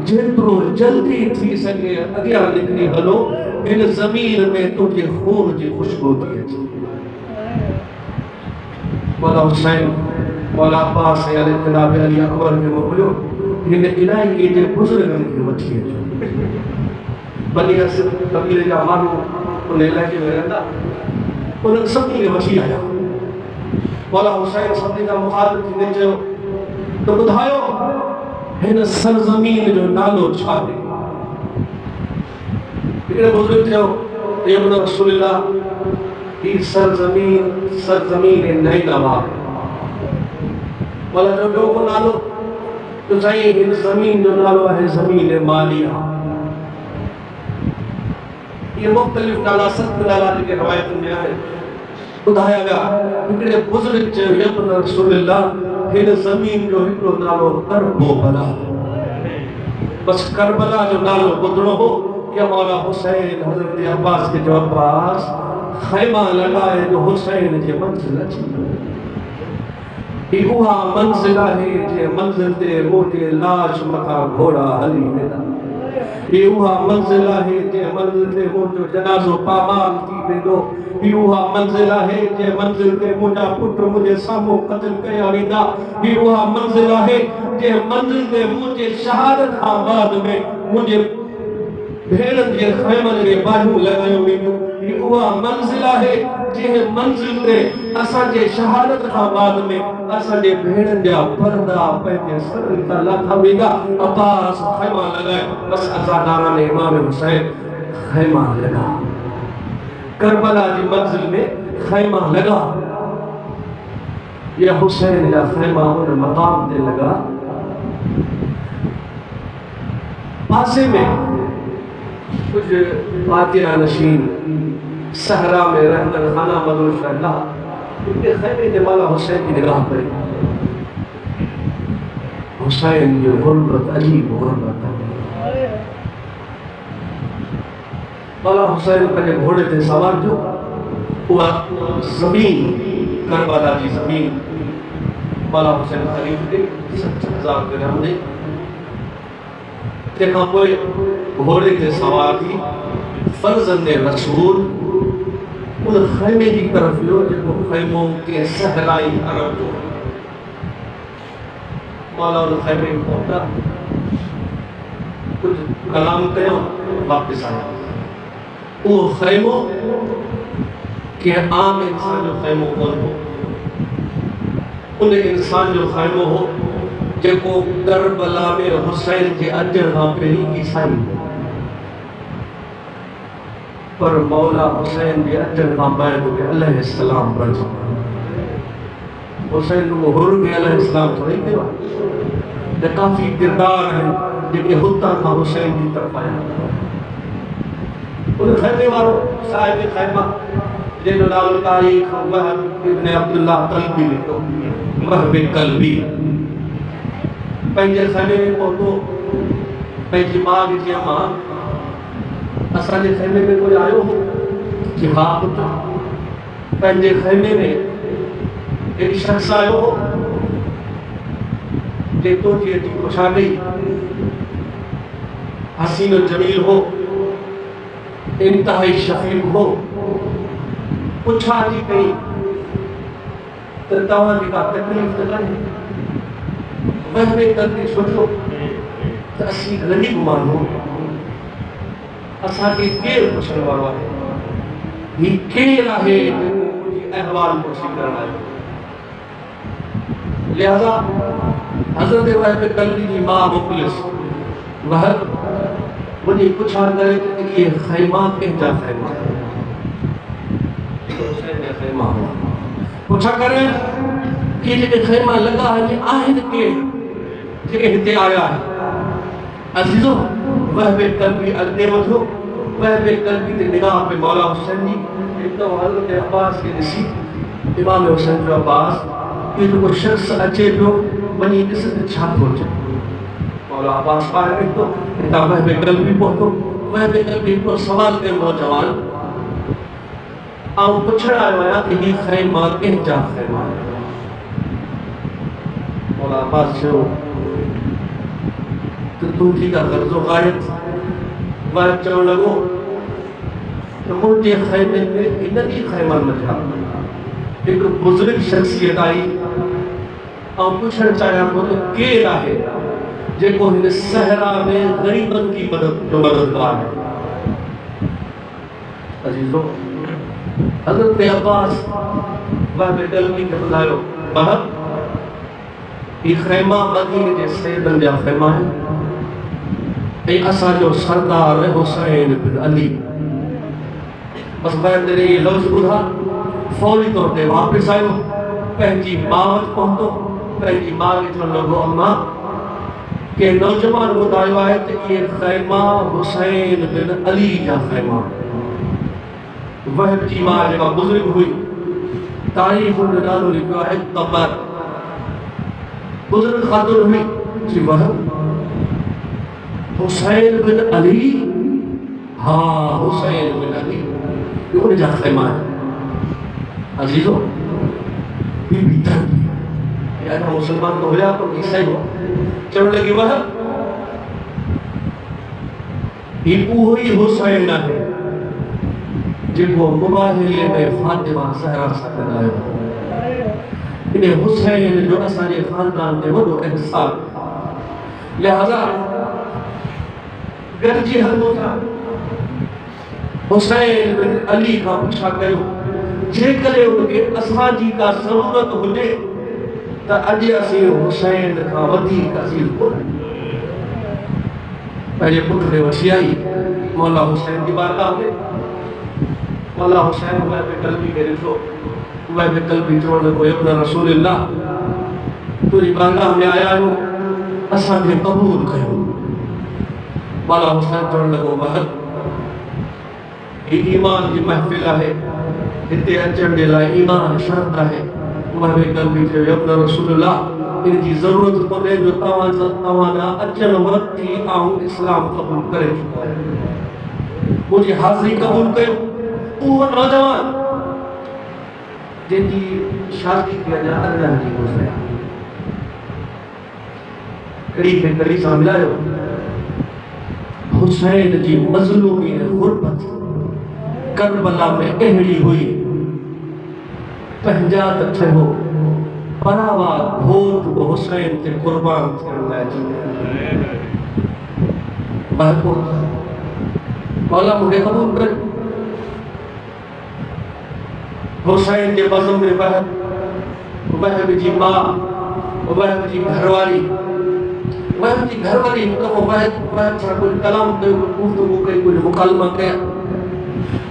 जेतिरो जल्दी थी सघे अॻियां निकिरी हलो, हिन ज़मीन में तुंहिंजे खून जी खुशबू थी अचे। मौला हुसैन मौला अब्बास जनाब अली अकबर खे मोकिलियो, हिन इलाइक़े जे बुज़ुर्गनि खे वठी अचो। बनी असद कबीले जा माण्हू उन इलाइक़े में रहंदा, उन्हनि सभिनी खे वठी आया। मौला हुसैन सभिनी खां मुखातिब थींदे चयो त ॿुधायो हिन सरज़मीन जो नालो छा आहे? हिकिड़े बुज़ुर्ग चयो, इब्न रसूलिल्लाह, ही सरज़मीन नैनवा। मौला जो ॿियो को नालो? तो साईं, हिन ज़मीन जो नालो आहे ज़मीन मालिया। ये मुख़्तलिफ़ नाला, सत नाला जेके रवायतुनि में आहिनि ॿुधाया विया। हिकिड़े बुज़ुर्ग चयो, इब्न रसूलिल्लाह, हिन ज़मीन जो हिकिड़ो नालो करबला। बस करबला जो नालो ॿुधणो हो। या मौला हुसैन हज़रत अब्बास के जो अब्बास खैमा लॻाए जो हुसैन जे मंज़िल अची वियो। उहा मंज़िल आहे जे मंज़िल ते मोटे लाश मथां घोड़ा हली वेंदा। ही उहा मंज़िल आहे जे मंज़िल ते मुंहिंजो जनाज़ो पामाल थी वेंदो। ही उहा मंज़िल आहे जे मंज़िल ते मुंहिंजा पुट मुंहिंजे साम्हूं क़त्ल कया वेंदा। ही उहा मंज़िल आहे जे मंज़िल ते मुंहिंजे शहादत खां बाद में मुंहिंजे भेणनि जे ख़ैमनि जे बाजूं लॻायूं वेंदियूं। ही उहा मंज़िल आहे जंहिं मंज़िल ते असांजे शहादत खां बाद में असांजे भेणनि जा पर्दा पंहिंजे सरनि तां लाथा वेंदा। अब्बास ख़ैमा लॻाए, बसि अज़ादारनि इमाम हुसैन ख़ैमा लॻा। करबला जी मंज़िल में ख़ैमा लॻा। یہ حسین کا خیمہ ان مقام دے لگا پاسے میں کچھ فاتحہ نشین صحرا میں رہندر خانہ مدوش اللہ ان کے خیمے نے مولا حسین کی نگاہ پڑی. حسین کی غربت عجیب غربت ہے. مولا حسین پہلے گھوڑے تھے سوار جو وہ زمین کربلا کی زمین مولا حسین خرید دے 70,000 درہم دے دیکھا کوئی گھوڑے کے سوار تھی فرزند رسول ان خیمے کی طرف جو خیموں کے صحرائی عرب جو مولا ان خیمے کو پہنچا کچھ کلام کیا واپس آیا. وہ خیموں کہ عام انسان جو خیموں کون ہو ان انسان جو خیموں ہو جب کو کربلا میں حسین کے اجر ہاں پہلی عیسائی ہو پر مولا حسین کے اجر ہاں بیدو کہ علیہ السلام بڑھ سکتا حسین کو حرم علیہ السلام تھوڑی دیوا یہ کافی کردار ہیں جب یہ ہوتا تھا حسین کی طرف آیا. ان خیمے والوں صاحب خیمہ جن لال تاریخ وہب ابن عبداللہ قلبی لکھو وہب قلبی پہنجے خیمے میں پہنچو پہنجی ماں کی ماں اساں جے خیمے میں کوئی آئے ہو کہ ہاں پتر پہنجے خیمے میں ایک شخص آئے ہو جے تو جی خوش آ گئی حسین و جمیل ہو انتہائی شفیق ہو پوچھا جی کہیں ترتاوان جی کا تکلیف تکلیف وہ میں کرتے سوچو کہ اسی غریب مانو اسا کے کیر پوچھنے والا ہے یہ کیر ہے مجھے احوال پوچھی کرنا ہے. لہذا حضرت وحب قلبی کی ماں مخلص وحب مجھے پوچھا کرے کہ یہ خیمہ کہجا خیمہ ہے حسین نے خیمہ ہوا پوچھا کرے کہ یہ خیمہ لگا ہے یہ آہد کے جگہ تے آیا ہے. عزیزو وحب قلبی النعمت ہو وحب قلبی تے نگاہ پہ مولا حسین جی ایک تو حضرت عباس کے نصیب امام حسین جو عباس یہ جو کوئی شخص اچھے جو منی کسی سے چھاپ ہو جائے مولا عباس پائے ایک تو اتنا وحب قلبی پہنچو وحب قلبی کو سوال کے نوجوان آؤں پچھڑا آیا کہ یہ خیمہ کہجا خیمہ ہے. مولا عباس جو تو تھی کا غرض و غایت وائد چاہوں لگو تو مجھے خیمے میں انہی خیمہ مجھا ایک بزرگ شخصیت آئی اور پوچھنا چاہیا کو تو کیر آئے جے کو ہن صحرا میں غریبن کی مددگار ہے. عزیزو حضرت عباس وحب قلبی کے بلائیو بہت یہ خیمہ مدینہ کے سیدن جا خیمہ ہے. اے اسا جو سردار حسین بن علی بس بہت تیرے یہ لفظ بڑھا فوری طور پہ واپس آئے پہنجی ماوت پہنتو پہنجی ماوت میں لوگو اممہ کہ نوجوان بتائیو آئے کہ یہ خیمہ حسین بن علی جا خیمہ وحب کی ماں جگہ بزرگ ہوئی تاریخ النالو لکھا ہے قبر بزرگ خاتون ہوئی کہ وحب حسین بن علی ہاں حسین بن علی یہ انہیں جا خیمہ ہے. عزیزو بی بی تر یعنی مسلمان تو ہویا پر عیسائی ہو چڑھ لگی وہ یہ پوری حسین ہے جن کو مباہلے میں فاطمہ زہرا سکتے آئے انہیں حسین جو اسانے خاندان دے وہ احسان لہذا گرجی حد ہوتا حسین بن علی کا پوچھا کرو جے کلے ان کے اساجی کا ضرورت ہو جے تا اجے اسی حسین کا ودی کا عزیز کو پہلے پتر وچی آئی مولا حسین کی بارگاہ میں مولا حسین وحب قلبی کے رسو वह कल्बी चवण लॻो इब्न रसूल अल्लाह तुंहिंजी बारगाह में आया आहियूं असांखे क़बूल कयो मौला हुसैन चवण लॻो वह ही ईमान जी महफ़िल आहे हिते अचण जे लाइ ईमान शर्त आहे वह कल्बी चयो इब्न रसूल अल्लाह इन जी ज़रूरत कोन्हे जो तव्हां अचण वक़्तु ई आऊं इस्लाम क़बूल करे चुको आहियां मुंहिंजी हाज़िरी क़बूल कयो उहो नौजवान जिनकी शादी की अञा अॻियां थी गुज़रिया कड़ी खे कड़ी सां मिलायो हुसैन जी मज़लूमी ऐं गुरबत करबला में अहिड़ी हुई पंहिंजा त थियो परावा घोट हुसैन ते कुर्बान थियण लाइ मौला मूंखे क़बूल कर हुसैन के बज़म में वहब जी माँ वहब जी घरवारी वहब सां कुछ कलाम कयो गुफ्तगू कई कुछ मुकालमा कया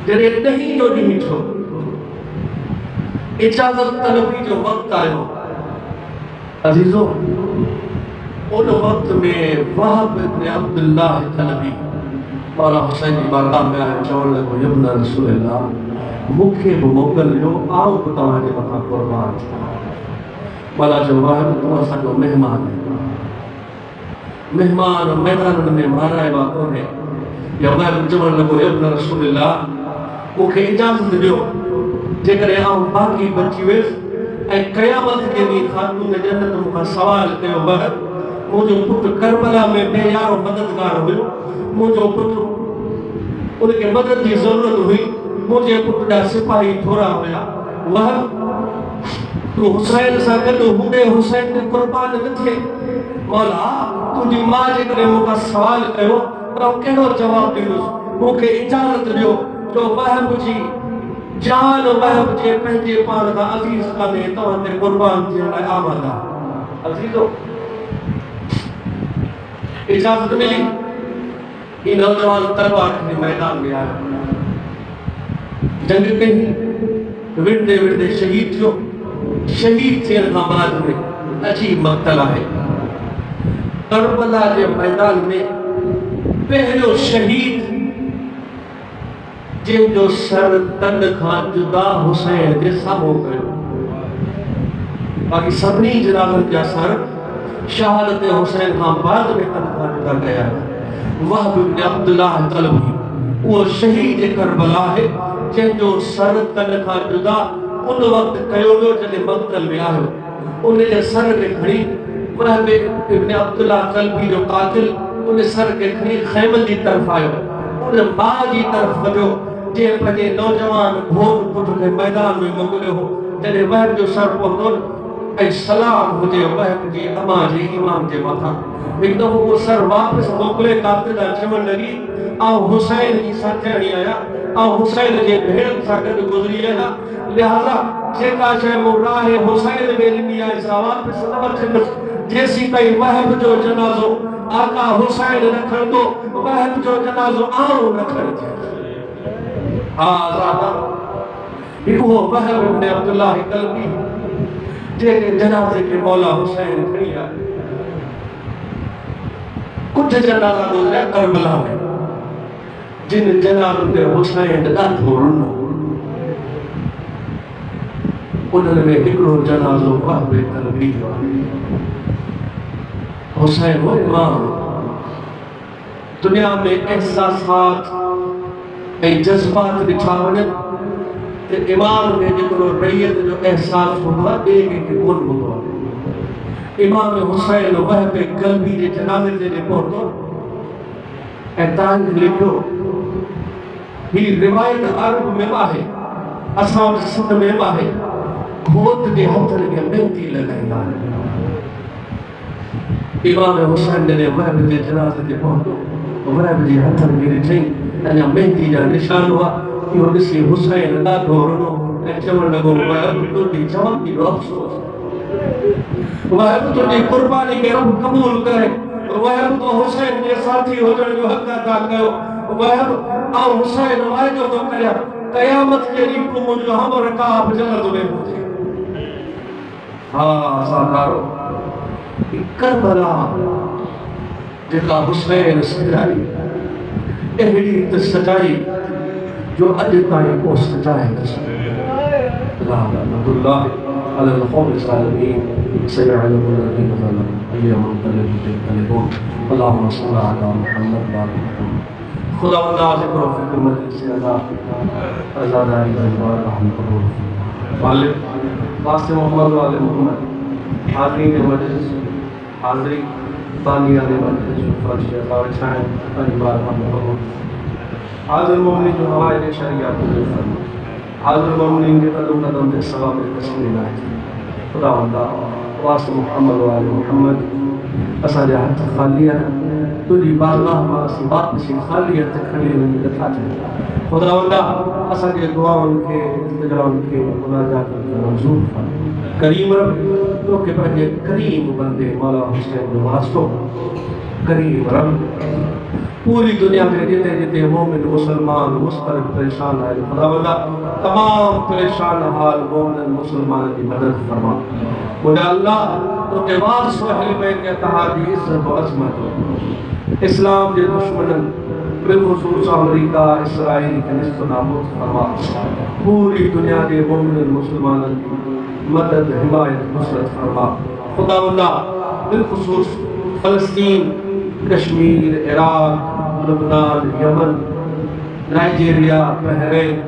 जॾहिं ॾहीं जो ॾींहुं थियो इजाज़त तलबी जो वक़्तु आयो अज़ीज़ो उन वक़्त में वहब इब्न अब्दुल्लाह तलबी मौला हुसैन जी बारगाह में आयो चवण लॻो इब्न रसूल अल्लाह मुखे भी मोकिलियो आऊं बि तव्हांजे मथां क़ुर्बान मौला जो वहब तूं असांजो महिमान महिमान मैदाननि में माराइबा कोन्हे या वहब चवण लॻो इब्न रसूल अल्लाह मूंखे इजाज़त ॾियो जेकॾहिं आऊं बाक़ी बची वियुसि ऐं क़यामत जे ॾींहुं ख़ातून जन्नत मूंखां सवाल कयो वहब मुंहिंजो पुटु करबला में बेयारो मददगार हुयो मुंहिंजो पुटु उनखे मदद जी ज़रूरत हुई मुझे पुट ॾा सिपाही थोड़ा हुया वह तू हुसैन सां गॾु हूंदे हुसैन ते कुर्बान न थिए मौला तुंहिंजी मां जेकॾहिं मूंखां सवाल कयो त कहिड़ो जवाबु ॾींदुसि मूंखे इजाज़त ॾियो जो वहब जी जान वहब जे पंहिंजे पाण खां अज़ीज़ कान्हे तव्हां ते कुर्बान थियण लाइ आमादा अज़ीज़ो इजाज़त मिली ही नौजवान तलवार खणी मैदान में आयो जंग कहीं विरदे विरदे शहीद थियो शहीद थियण खां बाद में अजीब मक़तल आहे करबला जे मैदान में पहिरियों शहीद जंहिंजो सर तन खां जुदा हुसैन जे साम्हूं कयो बाक़ी सभिनी जनाज़नि जा सर शहादत हुसैन खां बाद में तन खां जुदा कया वहब इब्न अब्दुल्लाह तलबी उहो शहीद करबला आहे जंहिंजो सर तन खां जुदा उन वक़्तु कयो वियो जॾहिं मक़तल में आयो उन जे सर खे खणी वहब इब्न अब्दुल्लाह तलबी जो क़ातिल उन सर खे खणी ख़ैमल जी तरफ़ आयो उन मां जी तरफ़ वधियो जंहिं पंहिंजे नौजवान घोट पुट खे मैदान में मोकिलियो हो जॾहिं वहब जो सर पहुतो ऐं सलाम हुजे वहब जी अमा जे इमाम जे मथां हिकु दफ़ो उहो सर वापसि मोकिले क़ातिल चवण लॻी आउं हुसैन जी साथाणी आहियां आउं हुसैन जे भेण सां गॾु गुज़री आहियां लिहाज़ा जेका शइ मूं राह हुसैन में ॾिनी आहे सा वापसि न वठंदुसि जेसीं ताईं वहब जो जनाज़ो आका हुसैन न खणंदो वहब जो जनाज़ो आउं न खणंदुसि हा ज़ादा उहो वहब इब्न अब्दुल्लाह तलबी जेके जनाज़े के मौला हुसैन खणी आया कुछ जनाज़ा गुज़रिया करबला में जिन जनाज़नि ते हुसैन ॾाढो रुनो उन्हनि में हिकिड़ो जनाज़ो वहब तलबी जो हुसैन वो इमाम दुनिया में एहसासात ऐं जज़्बात ॾिठा वञनि त इमाम खे जेको रैयत जो एहसास हूंदो आहे ॿिए कंहिंखे कोन हूंदो आहे इमाम हुसैन वहब क़ल्बी जे जनाज़े ते पहुतो ऐं तारीख़ लिखियो ही रिवायत अरब में आहे असां वटि सिंध में आहे घोट जे हथनि खे मेहंदी लॻाईंदा इमाम हुसैन जॾहिं वहब जे जनाज़े ते पहुतो वहब जे हथनि खे ॾिठई अञा मेहंदी जा निशान हुआ इहो ॾिसी हुसैन ॾाढो रुनो ऐं चवण लॻो वहब तुंहिंजी जवानी जो अफ़सोस वहब तुंहिंजी क़ुर्बानी खे रब क़बूल करे वहब तो हुसैन जे साथी हुजण जो हक़ अदा कयो वहब ऐं हुसैन वाइदो थो करियां قیامت کے لیے مجھے ہم رکاب جنت میں ہوتے ہاں سادارو کربلا جکا حسین سجائی اہلی تسجائی جو اجتائی کو سجائے رحمت اللہ علی القوم الظالمین سيعلم الذين ظلموا أي منقلب ينقلبون اللهم صل على محمد وعلى محمد خدا اللہ ذکر و فکر مجلس سے ازادہ ایمان رحمت اللہ والد واسطے محمد والد محمد حاضرین مجلس حاضری بانیان مجلس فرش اللہ چھائیں ایمان رحمت اللہ حاضر مومنی جو حوائد شریعت کو فرما حاضر مومنین کے قدم قدم دے ثواب تسلیم آئے خدا اللہ واسطے محمد والد محمد اسا جہت خالیہ تجھی بارگاہ ماسی باپسی خالیت کھڑی ہوئی دکھا جائے خدا اللہ اسا کے دعاؤں کے استجراؤں کے مناجات کے منظور فرما کریم رب تو کہ پہلے کریم بندے مولا حسین نوازتو کریم رب پوری دنیا میں جتے جتے مومن مسلمان مسترد پریشان آئے خدا اللہ تمام پریشان حال مومن مسلمان کی مدد فرما خدا اللہ تو کہ واضح سوحل میں کہ اتحادی عزت و عظمت اسلام کے دشمنن بالخصوص امریکہ اسرائیل کے نصف نابود فرما پوری دنیا کے مومن مسلمان کی مدد حمایت نصرت فرما خدا اللہ بالخصوص فلسطین کشمیر عراق لبنان یمن نائجیریا بحرین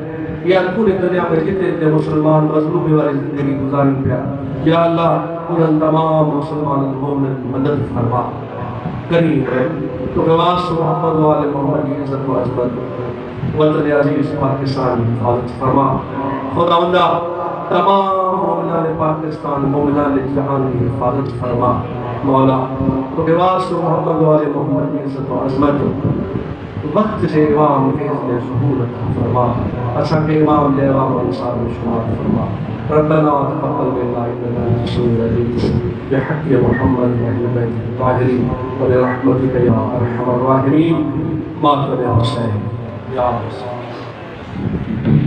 یا پوری دنیا میں جتنے مسلمان مظلومی والی زندگی گزارن پیا یا اللہ انہاں تمام مسلمان مومن مدد فرما کریم ہے تو گواس محمد والے محمد کی عزت و عظمت وطن عزیز پاکستان حفاظت فرما خدا اللہ تمام مومنان پاکستان مومنان جہان کی حفاظت فرما مولا تو گواس محمد والے محمد کی عزت و عظمت وقت سے امام کے اذن سہولت فرما اسا کے امام لے امام انصار میں شمار فرما ربنا تقبل منا انك انت السميع العليم بحق محمد واهل بيت الطاهرين ولرحمتك يا ارحم الراحمين مات يا حسين يا حسين